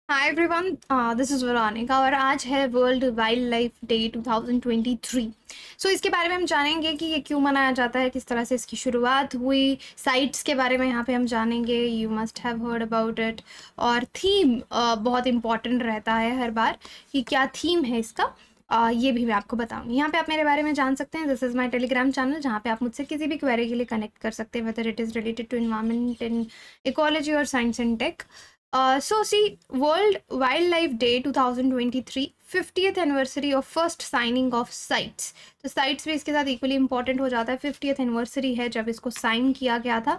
Hi everyone, this is Varanika और आज है वर्ल्ड वाइल्ड लाइफ डे 2023। सो इसके बारे में हम जानेंगे कि ये क्यों मनाया जाता है, किस तरह से इसकी शुरुआत हुई, साइट्स के बारे में यहाँ पे हम जानेंगे। You must have heard about it. और थीम बहुत इंपॉर्टेंट रहता है हर बार कि क्या थीम है इसका। ये भी मैं आपको बताऊंगी। यहाँ पे आप मेरे बारे में जान सकते हैं। This is my Telegram channel जहाँ पे आप मुझसे किसी भी क्वेरी के लिए कनेक्ट कर सकते हैं, whether it is related to environment and ecology और science and tech. So see, World Wildlife Day 2023, 50th anniversary of first signing of CITES. तो साइट्स भी इसके साथ इक्वली इंपॉर्टेंट हो जाता है। 50th एनिवर्सरी है जब इसको साइन किया गया था।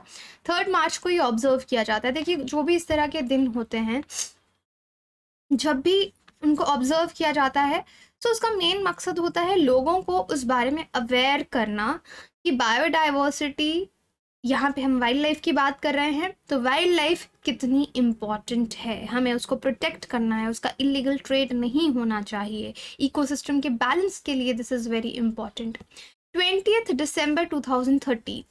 3 मार्च को ये ऑब्जर्व किया जाता है। देखिए, जो भी इस तरह के दिन होते हैं, जब भी उनको ऑब्जर्व किया जाता है तो उसका मेन मकसद होता है लोगों को उस बारे में अवेयर करना कि बायोडाइवर्सिटी, यहाँ पे हम वाइल्ड लाइफ की बात कर रहे हैं, तो वाइल्ड लाइफ कितनी इम्पॉर्टेंट है, हमें उसको प्रोटेक्ट करना है, उसका इलीगल ट्रेड नहीं होना चाहिए, इकोसिस्टम के बैलेंस के लिए this is very important. 20th दिसंबर 2013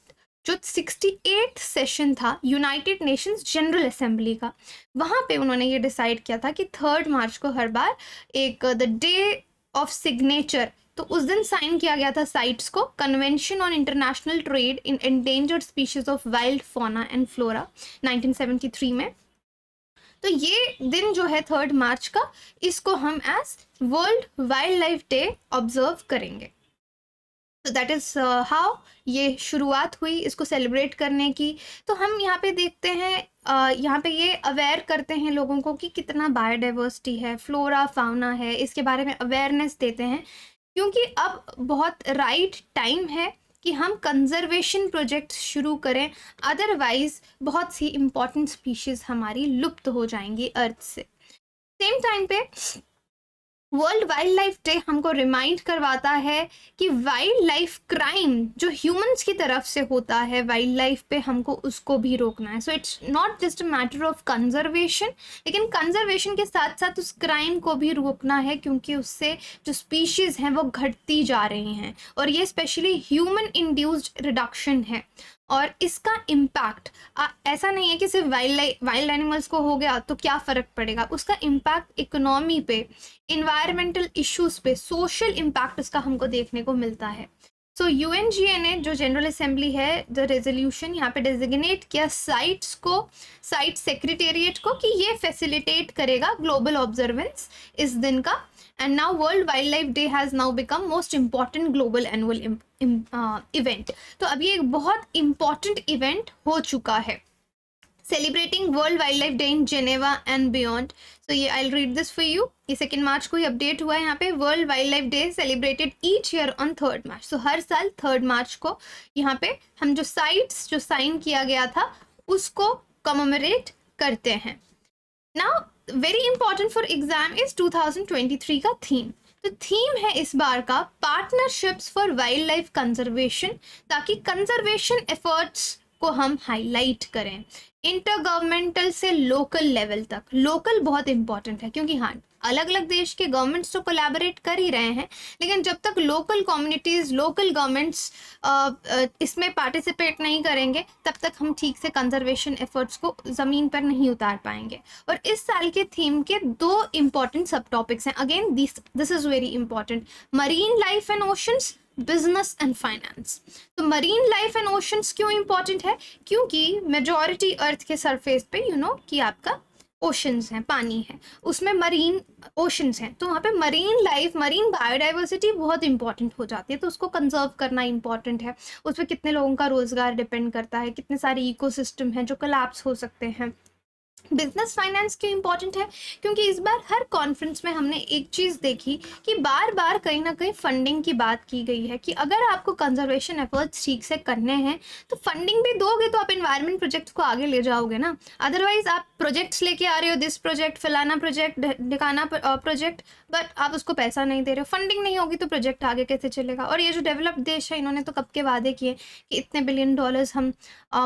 जो 68th सेशन था यूनाइटेड नेशंस जनरल असेंबली का, वहाँ पे उन्होंने ये डिसाइड किया था कि 3 मार्च को हर बार एक द डे ऑफ सिग्नेचर, तो उस दिन साइन किया गया था साइट्स को convention on international trade in endangered species of wild fauna and flora 1973 में। तो ये दिन जो है 3 मार्च का, इसको हम as World Wildlife Day observe करेंगे। तो दैट इज़ हाउ ये शुरुआत हुई इसको सेलिब्रेट करने की। तो हम यहाँ पे देखते हैं, यहाँ पे ये अवेयर करते हैं लोगों को कि कितना बायोडाइवर्सिटी है, फ्लोरा फाउना है, इसके बारे में अवेयरनेस देते हैं, क्योंकि अब बहुत राइट टाइम है कि हम कंजर्वेशन प्रोजेक्ट शुरू करें। अदरवाइज बहुत सी इम्पॉर्टेंट स्पीशीज़ हमारी लुप्त हो जाएंगी अर्थ से। सेम टाइम पे वर्ल्ड वाइल्ड लाइफ डे हमको रिमाइंड करवाता है कि वाइल्ड लाइफ क्राइम जो ह्यूमंस की तरफ से होता है वाइल्ड लाइफ पे, हमको उसको भी रोकना है। So it's not just a matter of conservation, लेकिन कंजर्वेशन के साथ साथ उस क्राइम को भी रोकना है, क्योंकि उससे जो स्पीशीज़ हैं वो घटती जा रही हैं, और ये स्पेशली ह्यूमन इंड्यूस्ड रिडक्शन है। और इसका इम्पैक्ट ऐसा नहीं है कि सिर्फ वाइल्ड एनिमल्स को हो गया तो क्या फ़र्क पड़ेगा, उसका इम्पैक्ट इकोनॉमी पे, इन्वायरमेंटल इश्यूज पे, सोशल इम्पैक्ट इसका हमको देखने को मिलता है। सो यूएनजीए जो जनरल असेंबली है, द रेजोल्यूशन यहाँ पे डेजिग्नेट किया साइट्स को, साइट सेक्रेटेरिएट को, कि ये फैसिलिटेट करेगा ग्लोबल ऑब्जर्वेंस इस दिन का। And now world Wildlife day has now become most important global annual event. तो अब ये एक बहुत इम्पॉर्टेंट इवेंट हो चुका है, celebrating World Wildlife Day in Geneva and beyond. So ये I read this for you. ये 2 मार्च को ही अपडेट हुआ है यहाँ पे। World Wildlife day celebrated each year on 3 मार्च। सो हर साल 3 मार्च को यहाँ पे हम जो साइट्स जो साइन किया गया था उसको कमेमोरेट करते हैं। Now very important for exam is 2023 का थीम। तो थीम है इस बार का partnerships for wild life conservation, ताकि कंजर्वेशन एफर्ट्स को हम हाईलाइट करें इंटर गवर्नमेंटल से लोकल लेवल तक। लोकल बहुत इंपॉर्टेंट है, क्योंकि हाँ, अलग अलग देश के गवर्नमेंट्स तो कोलैबोरेट कर ही रहे हैं, लेकिन जब तक लोकल कम्युनिटीज़, लोकल गवर्नमेंट्स इसमें पार्टिसिपेट नहीं करेंगे, तब तक हम ठीक से कंजर्वेशन एफर्ट्स को ज़मीन पर नहीं उतार पाएंगे। और इस साल के थीम के 2 इम्पॉर्टेंट सब टॉपिक्स हैं। Again this is very important, marine life and oceans, business and finance. तो मरीन लाइफ एंड ओशंस क्यों इंपॉर्टेंट है? क्योंकि मेजॉरिटी अर्थ के सरफेस पे कि आपका ओशंस हैं, पानी है, उसमें मरीन ओशंस हैं, तो वहाँ पे मरीन लाइफ, मरीन बायोडाइवर्सिटी बहुत इंपॉर्टेंट हो जाती है। तो उसको कंजर्व करना इंपॉर्टेंट है। उस पर कितने लोगों का रोजगार डिपेंड करता है, कितने सारे इकोसिस्टम हैं जो कोलैप्स हो सकते हैं। बिजनेस फाइनेंस क्यों इंपॉर्टेंट है? क्योंकि इस बार हर कॉन्फ्रेंस में हमने एक चीज़ देखी कि बार बार कहीं ना कहीं फंडिंग की बात की गई है, कि अगर आपको कंजर्वेशन एफर्ट्स ठीक से करने हैं तो फंडिंग भी दोगे तो आप एनवायरनमेंट प्रोजेक्ट को आगे ले जाओगे ना। अदरवाइज आप प्रोजेक्ट्स लेके आ रहे हो, दिस प्रोजेक्ट, फलाना प्रोजेक्ट, ढिकाना प्रोजेक्ट, बट आप उसको पैसा नहीं दे रहे हो, फंडिंग नहीं होगी तो प्रोजेक्ट आगे कैसे चलेगा। और ये जो डेवलप्ड देश है, इन्होंने तो कब के वादे किए कि इतने बिलियन डॉलर्स हम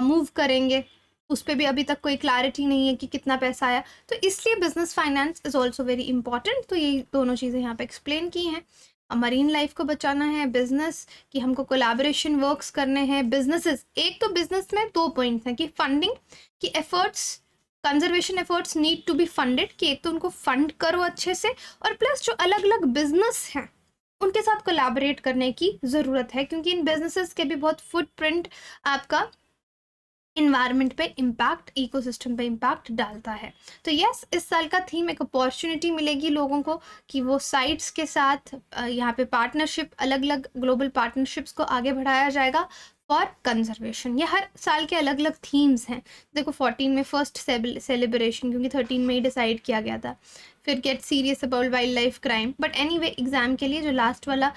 मूव करेंगे, उस पर भी अभी तक कोई क्लैरिटी नहीं है कि कितना पैसा आया। तो इसलिए business finance is also very important. तो ये दोनों चीज़ें यहाँ पे एक्सप्लेन की हैं। मरीन लाइफ को बचाना है, बिजनेस कि हमको कोलैबोरेशन वर्क्स करने हैं, बिजनेसेस, एक तो बिजनेस में 2 पॉइंट्स हैं कि फंडिंग, कि efforts conservation efforts need to be funded, कि एक तो उनको फंड करो अच्छे से, और प्लस जो अलग अलग बिजनेस हैं उनके साथ कोलैबोरेट करने की ज़रूरत है, क्योंकि इन बिजनेसेस के भी बहुत फुटप्रिंट आपका इन्वायरमेंट पे इम्पैक्ट, इकोसिस्टम पे इम्पैक्ट डालता है। तो यस, इस साल का थीम एक अपॉर्चुनिटी मिलेगी लोगों को कि वो साइट्स के साथ यहाँ पे पार्टनरशिप, अलग अलग ग्लोबल पार्टनरशिप्स को आगे बढ़ाया जाएगा फॉर कंजर्वेशन। ये हर साल के अलग अलग थीम्स हैं। देखो 14 में फर्स्ट सेलिब्रेशन, क्योंकि 13 में ही डिसाइड किया गया था। फिर get serious about wild life crime, but anyway exam के लिए जो लास्ट वाला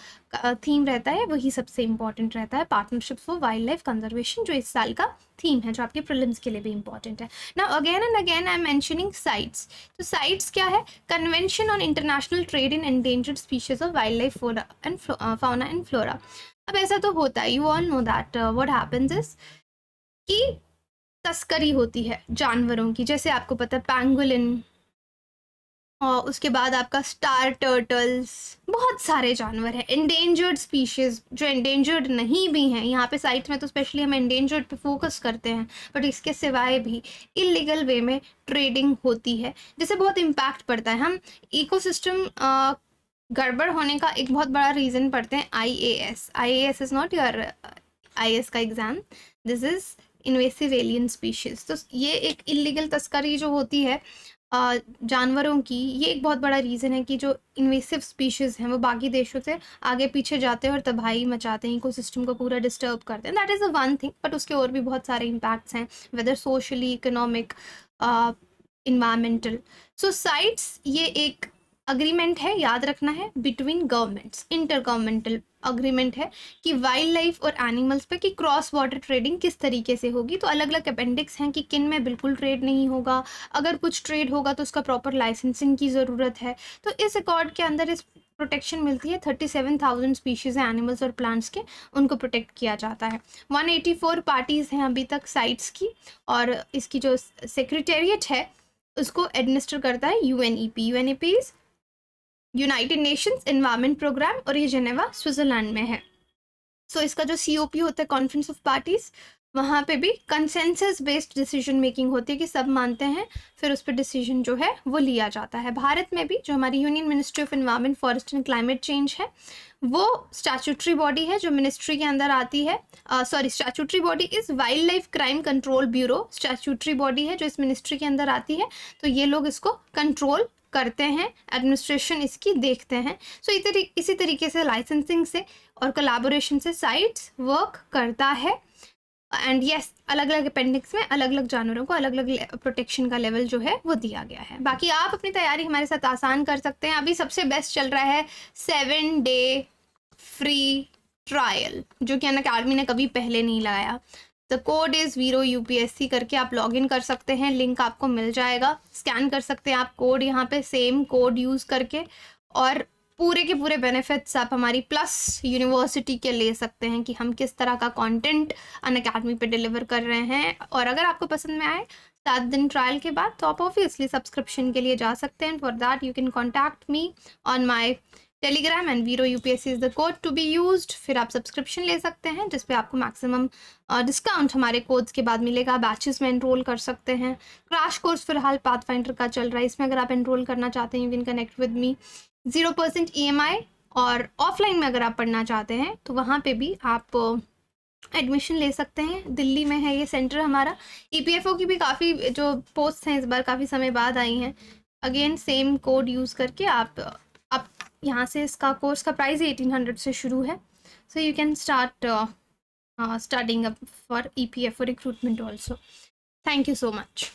थीम रहता है वही सबसे इंपॉर्टेंट रहता है, partnership for wild life conservation, जो इस साल का थीम है, जो आपके प्रीलिम्स के लिए भी इंपॉर्टेंट है। Now again and again I am mentioning sites. तो साइट्स क्या है? Convention on international trade in endangered species of wild life fauna and flora. अब ऐसा तो होता है, you all know that what happens is कि तस्करी होती है जानवरों की, जैसे आपको पता है पैंगोलिन, और उसके बाद आपका स्टार टर्टल्स, बहुत सारे जानवर हैं एंडेंजर्ड स्पीशीज़, जो एंडेंजर्ड नहीं भी हैं। यहाँ पे साइट में तो स्पेशली हम एंडेंजर्ड पे फोकस करते हैं, बट इसके सिवाय भी इलीगल वे में ट्रेडिंग होती है, जिससे बहुत इम्पैक्ट पड़ता है। हम इकोसिस्टम गड़बड़ होने का एक बहुत बड़ा रीज़न पढ़ते हैं IAS। IAS is not your IAS का exam, this is invasive alien species. तो ये एक इलीगल तस्करी जो होती है जानवरों की, ये एक बहुत बड़ा रीज़न है कि जो इन्वेसिव स्पीशीज़ हैं वो बाकी देशों से आगे पीछे जाते हैं और तबाही मचाते हैं, इकोसिस्टम को पूरा डिस्टर्ब करते हैं। That is a one thing, but उसके और भी बहुत सारे इम्पैक्ट्स हैं, वेदर सोशली, इकोनॉमिक, इन्वायरमेंटल। सो साइट्स ये एक अग्रीमेंट है, याद रखना है, between governments, inter governmental agreement है कि वाइल्ड लाइफ और एनिमल्स पे कि क्रॉस बॉर्डर ट्रेडिंग किस तरीके से होगी। तो अलग अलग अपेंडिक्स हैं कि किन में बिल्कुल ट्रेड नहीं होगा, अगर कुछ ट्रेड होगा तो उसका प्रॉपर लाइसेंसिंग की ज़रूरत है। तो इस अकॉर्ड के अंदर इस प्रोटेक्शन मिलती है। 37,000 स्पीशीज़ हैं एनिमल्स और प्लांट्स के, उनको प्रोटेक्ट किया जाता है। 184 पार्टीज़ हैं अभी तक साइट्स की, और इसकी जो सेक्रेटेरिएट है उसको एडमिनिस्टर करता है UNEP। UNEP is United Nations Environment Programme, और ये जेनेवा स्विट्ज़रलैंड में है। सो इसका जो COP होता है, कॉन्फ्रेंस ऑफ पार्टीज़, वहाँ पे भी कंसेंसस बेस्ड डिसीजन मेकिंग होती है कि सब मानते हैं, फिर उस पर डिसीजन जो है वो लिया जाता है। भारत में भी जो हमारी union ministry of environment, forest and climate change है, वो स्टैट्यूटरी बॉडी है जो मिनिस्ट्री के अंदर आती है। Statutory body is wild life crime control bureau, statutory body है जो इस मिनिस्ट्री के अंदर आती है। तो ये लोग इसको कंट्रोल करते हैं, एडमिनिस्ट्रेशन इसकी देखते हैं। सो इसी तरीके से लाइसेंसिंग से और कोलैबोरेशन से साइट्स वर्क करता है। एंड यस, अलग अलग अपेंडिक्स में अलग अलग जानवरों को अलग अलग प्रोटेक्शन का लेवल जो है वो दिया गया है। बाकी आप अपनी तैयारी हमारे साथ आसान कर सकते हैं। अभी सबसे बेस्ट चल रहा है 7 डे फ्री ट्रायल, जो कि अनअकैडमी ने कभी पहले नहीं लगाया। द कोड इज़ वीरो UPSC करके आप लॉगिन कर सकते हैं, लिंक आपको मिल जाएगा, स्कैन कर सकते हैं आप कोड यहाँ पे, सेम कोड यूज़ करके, और पूरे के पूरे बेनिफिट्स आप हमारी प्लस यूनिवर्सिटी के ले सकते हैं कि हम किस तरह का कंटेंट अनअकैडमी पे डिलीवर कर रहे हैं। और अगर आपको पसंद में आए 7 दिन ट्रायल के बाद, तो आप ऑब्वियसली सब्सक्रिप्शन के लिए जा सकते हैं। For that you can contact me on my Telegram and Veero UPSC is the code to be used. फिर आप सब्सक्रिप्शन ले सकते हैं जिस पे आपको मैक्सिमम डिस्काउंट हमारे कोड्स के बाद मिलेगा। बैचेस में एनरोल कर सकते हैं। क्रैश कोर्स फिलहाल पाथफाइंडर का चल रहा है, इसमें अगर आप एनरोल करना चाहते हैं you can connect with me. 0% EMI, और ऑफलाइन में अगर आप पढ़ना चाहते हैं तो वहाँ पे भी आप एडमिशन ले सकते हैं। दिल्ली में है ये सेंटर हमारा। EPFO की भी काफ़ी जो पोस्ट हैं इस बार काफ़ी समय बाद आई हैं। अगेन सेम कोड यूज़ करके आप यहाँ से, इसका कोर्स का प्राइस 1800 से शुरू है। So you can start starting up for EPFO recruitment also. Thank you so much.